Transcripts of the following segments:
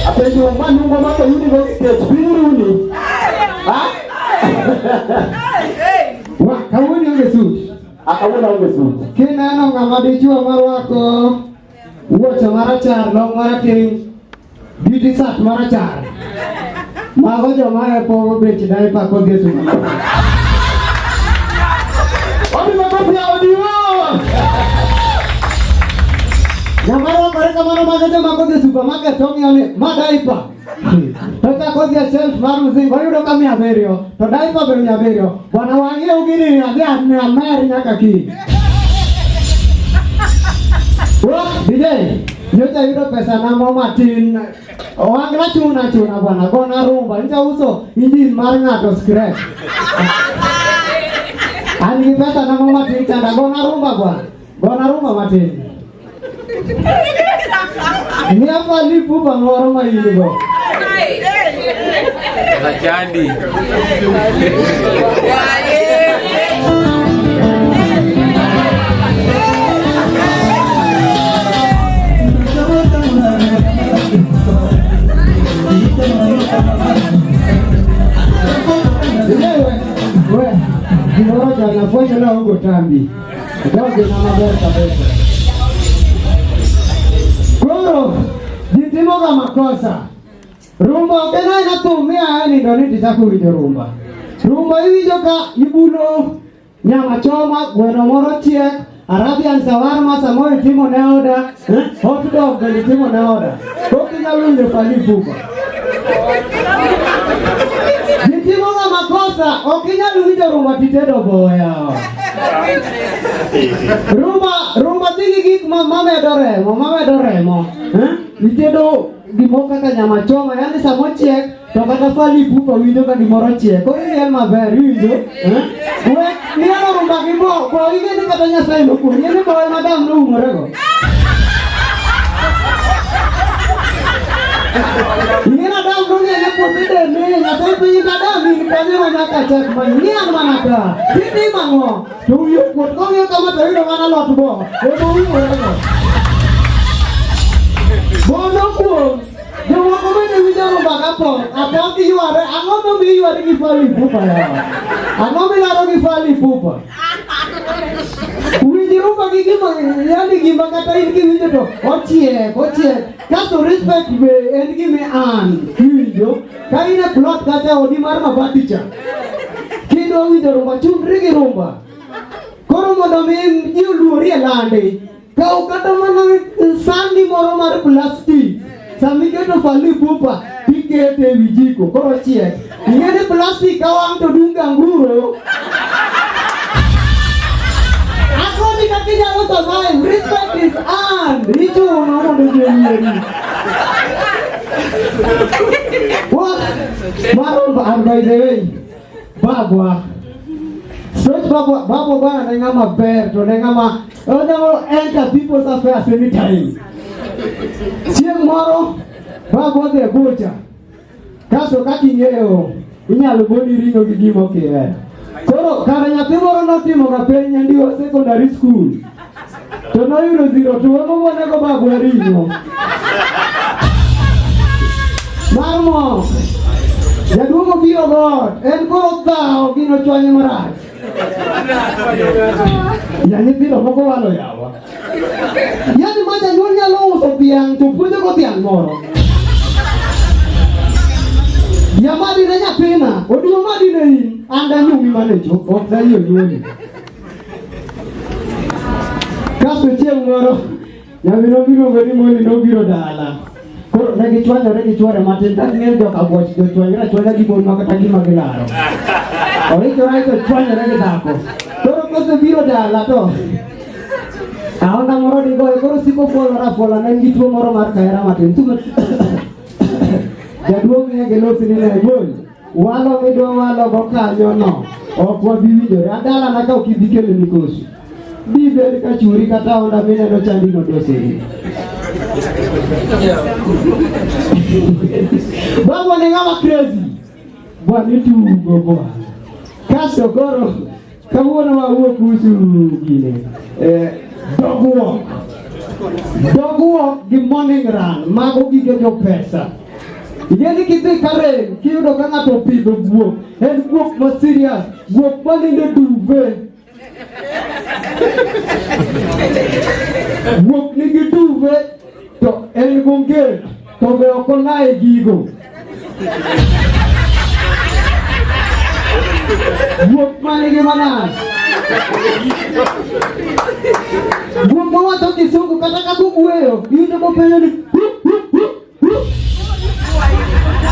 Apejo manu ngoma ko yuni go tepiruni. Wa kawuni ungesuti. Akawuna ungesuti. Kina no ngama dichua marwako. Uocha marachar long marake. Beauty sat marachar. Mago joma po bechi dai pa ko gesu. Odi makofi audio. Namaro mereka mana maga mago gesu supermarket tongi ole madaipa. Tota ko dia self maru sing baru do kami aberio. To daipa be mi aberio. Bwana wangi ugini ade ameri nyaka ki. Wah, DJ. Nyota hiyo pesa na mama tin. Wangla chuna bwana. Gona rumba nja uso injin maranga to scratch. Ani pesa na mama tin chanda gona rumba bwana. Gona rumba matin. Ini apa lipu bangoro mailigo. Jadi. Wewe jana fanya na huko tambi. Ndio na mabaya kabisa. Koro, jitimo kama makosa. Rumba kena inatumia yani ndio nitakuja rumba. Rumba hivi joka ibulo nyama choma gweno moro chiek Arabian shawarma samoy timo ne oda hot dog bende timo ne oda kokinyalo ndio pali buka. Jitimo kama makosa okinyalo winjo rumba titedo boya. Rumba tigi gik mama doremo nitedo gimoka ka nyama choma yani samo chiek to kata fali pupa winjo ka gimoro chiek ko en maber winjo we ni ano rumba gimo ko igeni kata Nyasaye no kun yene boy madam no umorego Nina dam no ne potede ne Nyasaye pinyi dam ni kanyo nyaka chek manyian manaka tini mango to yo ko yo kama to iro mana lot bo ko umorego Bono ko Dewa ko ne wijaro bagapo apa ki yuare angono mi yuare ki fali pupa ya angono laro ki fali pupa Wijiro pagi ki yani ki bagata in ki wijo ochie kasto respect be en ki me an wijo kaina plot kata odi mar mabaticha kido wijaro machumri ki rumba koro mondo mi yuluori lande kau kata mana sandi moro mar plastic sami keto fali pupa tikete wijiko koro chiek ngene plastic kawang to dunga nguro ako ni kakinya lo survive respect is earned richo no mo de yeri what maro ba dewe babwa Search babo bana na ngama ber to na ngama ojo enter people's affairs anytime. Siang moro babo de bucha. Kaso kati ngeo inyalo boni ringo gi gimo kire. Koro kara nyathi moro notimo ga penj ndio secondary school. To no yudo zero to wono wona go babo ringo. Marmo Jaduogo biro God, en koro thao gino chwanye marach. Yani biro moko walo yawa. Yani maja nyuol nyalo uso piang, to puonjo go piang moro. Yamadi na nyapina, odiyo madi na in, anda nyumi manecho, ok da iyo nyumi. Kaso chieng moro, nyamino biro gani moni no biro dala. Koro negi chware matin tak ngel jo kaboch jo chwanya gi bon makata gi magilaro. Oi to rai to chwanya negi dako. Koro koso biro dala to. Aonda moro di go koro siko fola negi tuo moro mar kaera matin tu. Jaduong ngege losini na bon. Walo medo walo go kanyo no. Okwa biwijo adala na ka okibikele nikosu. Bibe ka churi kata onda mine no chandi no doseri. Babo ni ngama crazy. Bwana tugo bwana. Kaso koro kawuono wawuok usu gine. Dog walk gi morning run mago gige jo pesa. Igeni kidhi Karen kiyudo ka ng'ato pidho guok. En guok ma serious. Guok maninde duve. Guok nigi duve to en gongel to be okonae gigo. Guok manigi manas. Guok mawacho kisungu kata ka gugweyo yudo mopenjo ni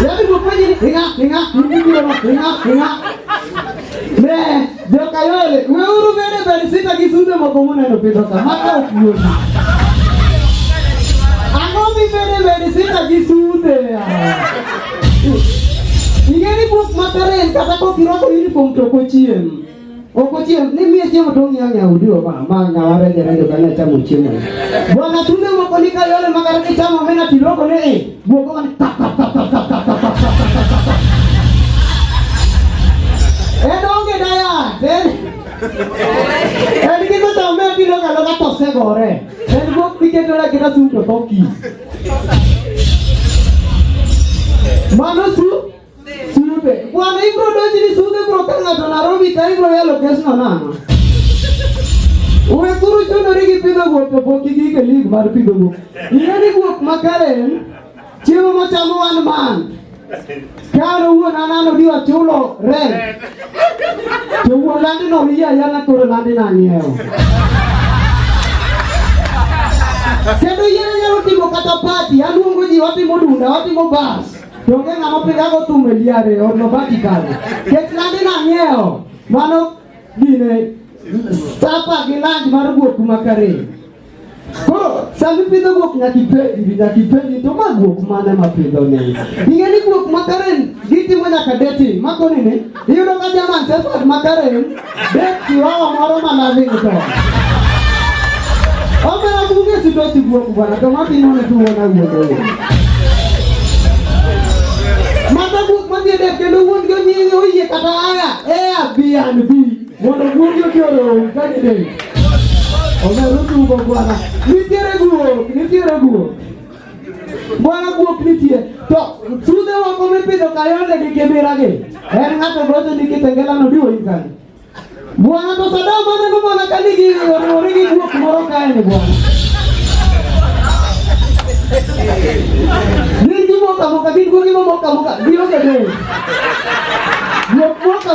yani guok penjo ni inga ne joka yole weuru bere sita gisunde moko muneno pidho ka maka okuoji angomi bere sita gisunde ingeni guok makaren kata kokirwako uniform to kochiem okochiem ni miye chiemo to ng'ia udio ma ng'aware jere kana chamo chiemo bwana tunde moko ni ka yole makare ki chamo mena tiloko ne guok man donge daya en kiko tome tiloko loka tose gore en guok piketo la kita sunto toki mano Sube. Bwana ibro doji ni sude bro kanga to Nairobi ka ibro ya location nana. Uwe kuru chono rigi pido go to poki gige league mar pido go. Ingeni guok makaren chiemo machamo one man. Karo uwe nanano diwa chulo rent. To uwe landi no hiya yana kuro landi na nyeo. Kendo yeye timo kata party aluongo ji watimo dunda watimo bas. Donge ngamo pigago tumeliare or no batikale. Ket landi na nyeo. Mano gine sapa gi lunch mar guok makare. Koro sami pidho guok nyakipendi to ma guok mane ma pidho ne. Ingeni guok makare gitimo nyaka dating makoni ni iyudo ka jaman Shepherd makare date kiwawa moro mana to. Omera bunge sito guok bwana to matino ne tuona wuodo. Mata guok madhi dek kendo wuon go nyinge oyie kata aya B&B mondo guok yo kioro kani dek. Omeru tugo bwana. Nitiere guok. Bwana guok nitie. To sude wako mipidho kayonde gi kibira gi. En ng'ato gocho ni kitengela no diwo ikani. Bwana to sadao mane no mwana kani gi ori gi guok moro kaeni bwana. Nindi moka bin gugi moka biro gede. Moka.